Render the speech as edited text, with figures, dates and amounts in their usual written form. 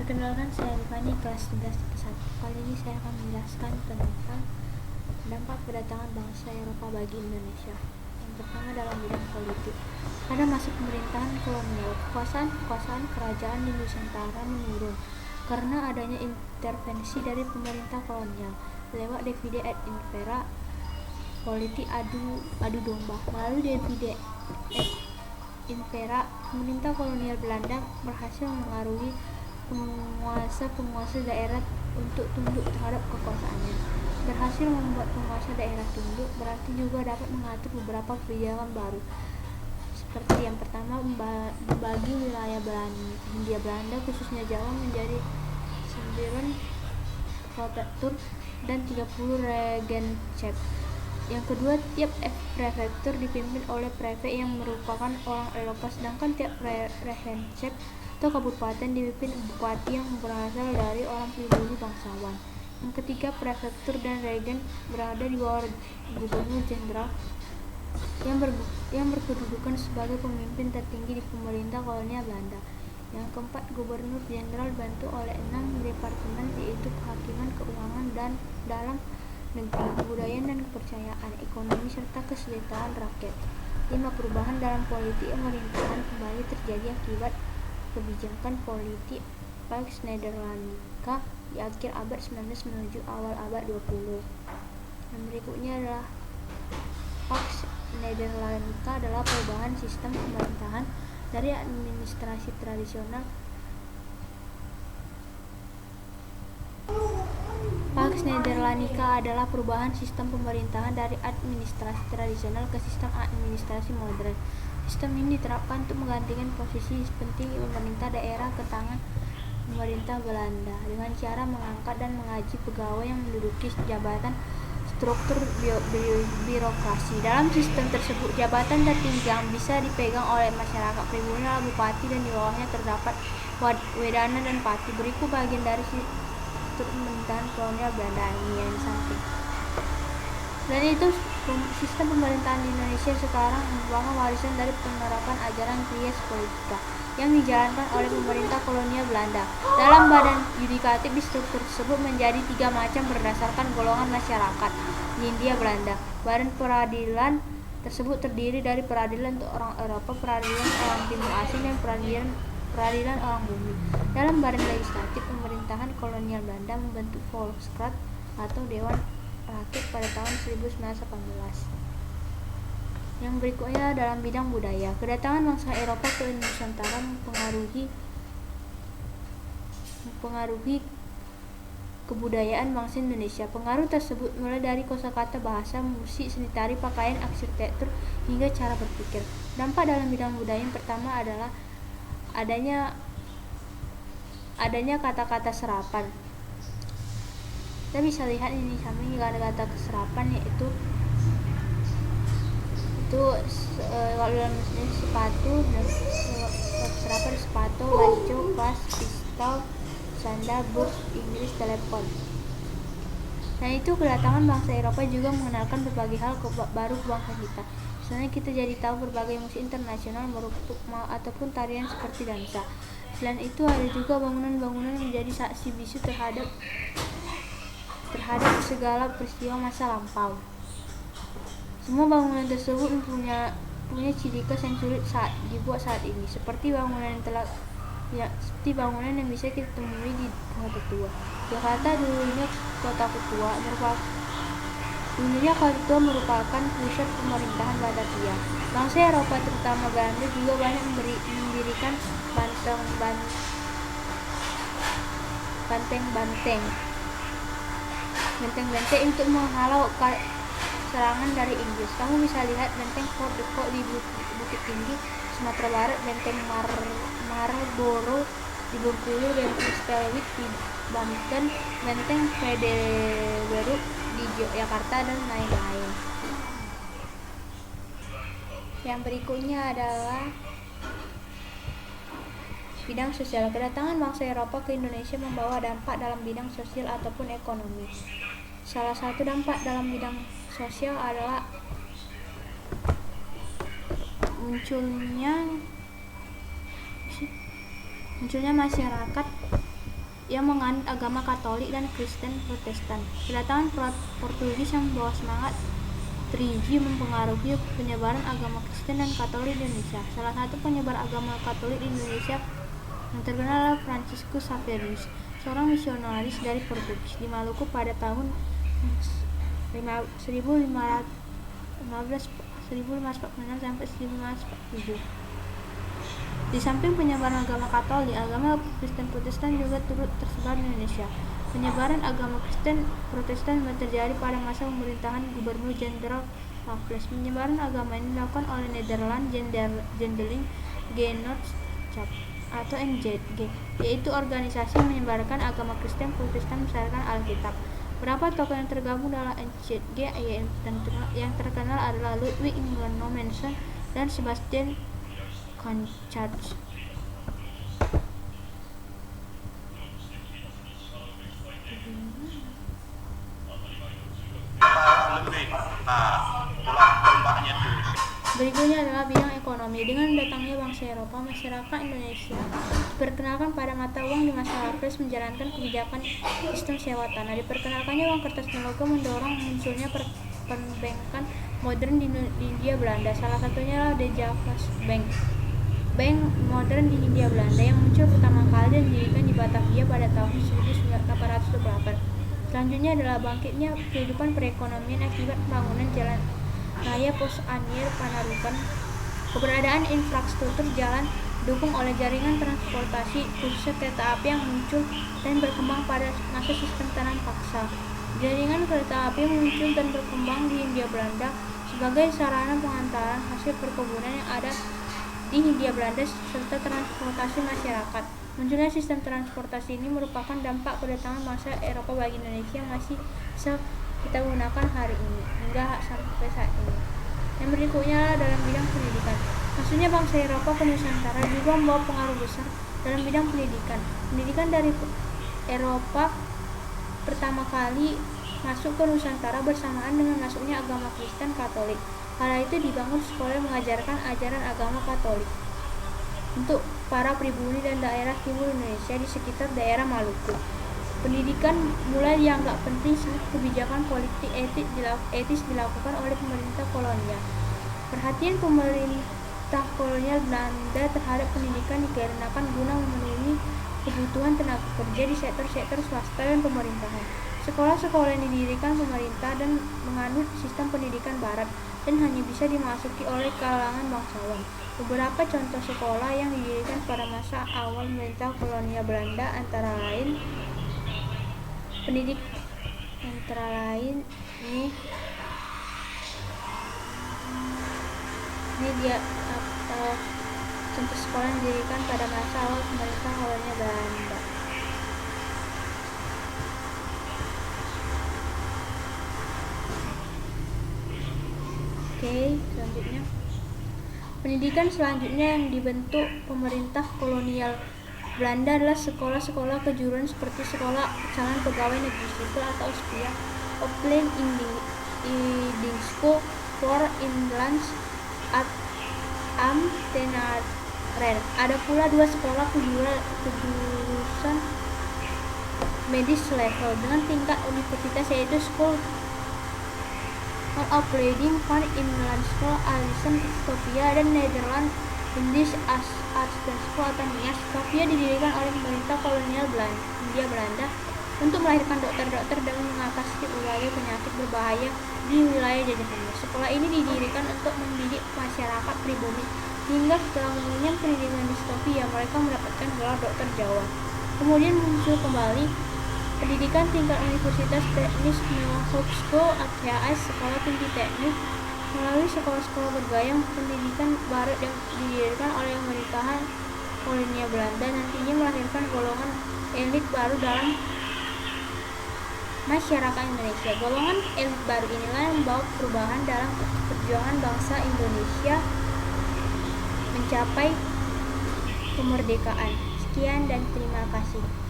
Perkenalkan, saya Rifani, kelas 11 IPA 1. Kali ini saya akan menjelaskan tentang dampak kedatangan bangsa Eropa bagi Indonesia. Yang pertama, dalam bidang politik. Pada masa pemerintahan kolonial, kekuasaan kerajaan di Nusantara menurun karena adanya intervensi dari pemerintah kolonial lewat divide et impera, politik adu domba. Melalui divide et impera, pemerintah kolonial Belanda berhasil mengaruhi penguasa daerah untuk tunduk terhadap kekuasaannya. Berhasil membuat penguasa daerah tunduk berarti juga dapat mengatur beberapa kebijakan baru, seperti yang pertama, membagi wilayah Hindia Belanda khususnya Jawa menjadi 9 prefektur dan 30 regentschaft. Yang kedua, tiap prefektur dipimpin oleh prefek yang merupakan orang Eropa, sedangkan tiap regentschaft atau kabupaten dipimpin bupati yang berasal dari orang pribumi bangsawan. Yang ketiga, prefektur dan regen berada di bawah gubernur jenderal yang berkedudukan sebagai pemimpin tertinggi di pemerintah kolonial Belanda. Yang keempat, gubernur jenderal dibantu oleh 6 departemen, yaitu kehakiman, keuangan, dan dalam negeri, kebudayaan dan kepercayaan, ekonomi, serta kesejahteraan rakyat. 5. Perubahan dalam politik pemerintahan kembali terjadi akibat kebijakan politik Pax Nederlandika di akhir abad 19 menuju awal abad 20. Yang berikutnya adalah Pax Nederlandika adalah perubahan sistem pemerintahan dari administrasi tradisional Pax Nederlandika adalah perubahan sistem pemerintahan dari administrasi tradisional ke sistem administrasi modern. Sistem ini diterapkan untuk menggantikan posisi penting pemerintah daerah ke tangan pemerintah Belanda dengan cara mengangkat dan mengaji pegawai yang menduduki jabatan struktur birokrasi. Dalam sistem tersebut, jabatan tertinggi yang bisa dipegang oleh masyarakat pribumi adalah bupati, dan di bawahnya terdapat wedana dan pati. Berikut bagian dari struktur pemerintahan kolonial Belanda ini yang di samping. Dan itu sistem pemerintahan di Indonesia sekarang merupakan warisan dari penerapan ajaran Trias Politika yang dijalankan oleh pemerintah kolonial Belanda. Dalam badan yudikatif, di struktur tersebut menjadi 3 macam berdasarkan golongan masyarakat di Hindia Belanda. Badan peradilan tersebut terdiri dari peradilan untuk orang Eropa, peradilan orang Timur Asing, dan peradilan orang bumi. Dalam badan legislatif, pemerintahan kolonial Belanda membentuk Volksraad atau Dewan Rakyat pada tahun 1918. Yang berikutnya dalam bidang budaya. Kedatangan bangsa Eropa ke Nusantara mempengaruhi kebudayaan bangsa Indonesia. Pengaruh tersebut mulai dari kosakata, bahasa, musik, seni tari, pakaian, arsitektur, hingga cara berpikir. Dampak dalam bidang budaya yang pertama adalah adanya kata-kata serapan. Kita bisa lihat ini samping kata-kata serapan, yaitu kalau dalam sepatu, dan serapan sepatu, baju, vas, pistol, sandal, book, Inggris, telepon. Nah, itu kedatangan bangsa Eropa juga mengenalkan berbagai hal baru ke bangsa kita. Misalnya kita jadi tahu berbagai musik internasional ataupun tarian seperti dansa. Selain itu ada juga bangunan-bangunan yang menjadi saksi bisu terhadap segala peristiwa masa lampau. Semua bangunan tersebut punya ciri khas yang sulit dibuat saat ini, seperti bangunan yang bisa kita temui di kota tua. Jakarta dulunya kota merupakan pusat pemerintahan Batavia. Bangsa Eropa terutama Belanda juga banyak mendirikan benteng-benteng untuk menghalau serangan dari Inggris. Kamu bisa lihat benteng Fort de Kock di Bukit Tinggi, Sumatera Barat, benteng Marlborough di Bengkulu, benteng Spelwick di Banten, benteng Frederik di Yogyakarta, dan lain-lain. Yang berikutnya adalah bidang sosial. Kedatangan bangsa Eropa ke Indonesia membawa dampak dalam bidang sosial ataupun ekonomi. Salah satu dampak dalam bidang sosial adalah munculnya masyarakat yang menganut agama Katolik dan Kristen Protestan. Kedatangan Portugis yang membawa semangat Triji mempengaruhi penyebaran agama Kristen dan Katolik di Indonesia. Salah satu penyebar agama Katolik di Indonesia yang terkenal adalah Franciscus Xaverius, seorang misionaris dari Portugis di Maluku pada tahun 1546 sampai 1547. Di samping penyebaran agama Katolik, agama Kristen Protestan juga turut tersebar di Indonesia. Penyebaran agama Kristen Protestan terjadi pada masa pemerintahan Gubernur Jenderal Raffles. Penyebaran agama ini dilakukan oleh Nederland Zendeling Genootschap atau NZG, yaitu organisasi yang menyebarkan agama Kristen Protestan berdasarkan Alkitab. Beberapa tokoh yang tergabung dalam NZG yang terkenal adalah Ludwig Nommensen dan Sebastian Couchard. Berikutnya adalah bidang ekonomi. Dengan datangnya bangsa Eropa, masyarakat Indonesia diperkenalkan pada mata uang di masa Raffles menjalankan kebijakan sistem sewa tanah. Diperkenalkannya uang kertas dan logam mendorong munculnya perbankan modern di Hindia Belanda. Salah satunya adalah De Javas Bank, bank modern di Hindia Belanda yang muncul pertama kali dan didirikan di Batavia pada tahun 1828. Selanjutnya adalah bangkitnya kehidupan perekonomian akibat pembangunan jalan raya Pos Anyer Panarukan. Keberadaan infrastruktur jalan didukung oleh jaringan transportasi khususnya kereta api yang muncul dan berkembang pada masa sistem tanam paksa. Jaringan kereta api muncul dan berkembang di Hindia Belanda sebagai sarana pengantaran hasil perkebunan yang ada di Hindia Belanda serta transportasi masyarakat. Munculnya sistem transportasi ini merupakan dampak kedatangan masa Eropa bagi Indonesia yang masih bisa kita gunakan hari ini hingga sampai saat ini. Yang berikutnya dalam bidang pendidikan. Maksudnya bangsa Eropa ke Nusantara juga membawa pengaruh besar dalam bidang pendidikan. Pendidikan dari Eropa pertama kali masuk ke Nusantara bersamaan dengan masuknya agama Kristen Katolik. Kala itu dibangun sekolah yang mengajarkan ajaran agama Katolik untuk para pribumi dan daerah timur Indonesia di sekitar daerah Maluku. Pendidikan mulai dianggap penting saat kebijakan politik etis dilakukan oleh pemerintah kolonial. Perhatian pemerintah kolonial Belanda terhadap pendidikan dikarenakan guna memenuhi kebutuhan tenaga kerja di sektor-sektor swasta dan pemerintahan. Sekolah-sekolah yang didirikan pemerintah dan menganut sistem pendidikan barat dan hanya bisa dimasuki oleh kalangan bangsawan. Beberapa contoh sekolah yang didirikan pada masa awal pemerintah kolonial Belanda antara lain contoh sekolah yang didirikan pada masa awal pemerintah kolonial Belanda. Selanjutnya pendidikan selanjutnya yang dibentuk pemerintah kolonial Belanda adalah sekolah-sekolah kejuruan seperti sekolah calon pegawai negeri sipil atau SPIA, Opleiding School for Inlandse Ambtenaren. Ada pula dua sekolah kejurusan medis level dengan tingkat universitas yaitu School of Opleiding van Inlandse School Alisen Sofia dan Netherlands Indisch Artsenschool atau NIAS. Sofia didirikan oleh pemerintah kolonial Hindia Belanda untuk melahirkan dokter-dokter dan mengatasi berbagai penyakit berbahaya di wilayah jajahannya. Sekolah ini didirikan untuk mendidik masyarakat pribumi hingga setelah mengenyam pendidikan di Sofia mereka mendapatkan gelar dokter Jawa. Kemudian muncul kembali pendidikan tingkat universitas teknis Hogeschool ATHS, sekolah tinggi teknik. Melalui sekolah-sekolah bergaya pendidikan barat yang didirikan oleh pemerintahan kolonial Belanda nantinya melahirkan golongan elit baru dalam masyarakat Indonesia. Golongan elit baru inilah yang membawa perubahan dalam perjuangan bangsa Indonesia mencapai kemerdekaan. Sekian dan terima kasih.